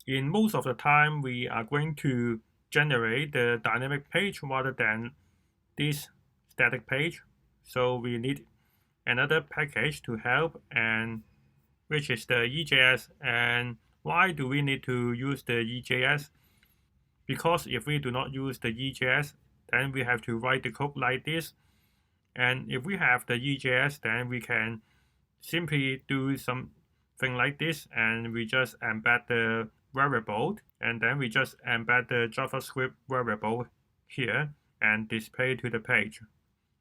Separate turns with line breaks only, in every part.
in most of the time, we are going to generate the dynamic page rather than this static page. So we need another package to help, and which is the EJS. And why do we need to use the EJS? Because if we do not use the EJS, then we have to write the code like this. And if we have the EJS, then we can simply do something like this, and we just embed the variable, and then we just embed the JavaScript variable here and display to the page.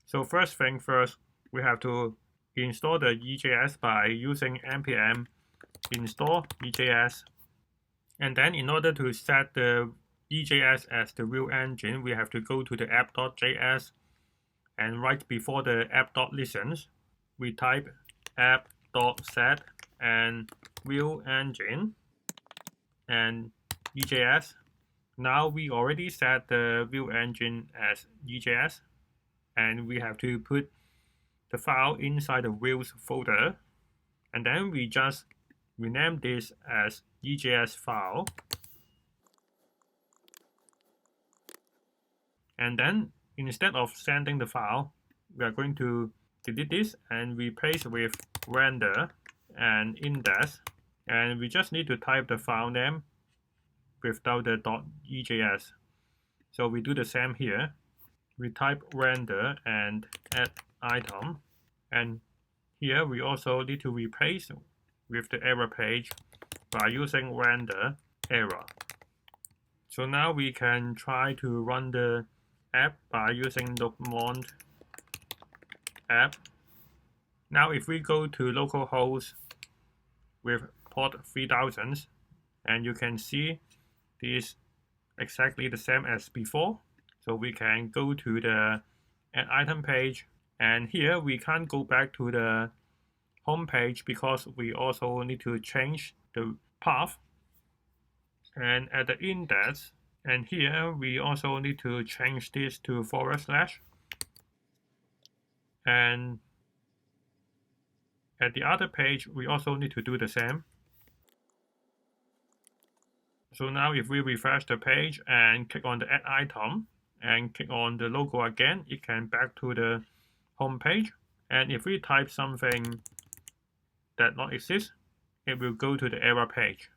So first thing first, we have to install the EJS by using npm install EJS. And then in order to set the EJS as the real engine, we have to go to the app.js, and right before the app.listens, we type app.set and real engine and EJS. Now we already set the real engine as EJS, and we have to put the file inside the Views folder, and then we just rename this as EJS file. And then instead of sending the file, we are going to delete this and replace with render and index, and we just need to type the file name without the .ejs. So we do the same here. We type render and add item, and here we also need to replace with the error page by using render error. So now we can try to run the app by using node app. Now if we go to localhost with port 3000, and you can see this exactly the same as before. So we can go to the add item page, and here we can't go back to the home page because we also need to change the path. And at the index, and here we also need to change this to /. And at the other page, we also need to do the same. So now if we refresh the page and click on the add item and click on the logo again, it can back to the home page. And if we type something that not exist, it will go to the error page.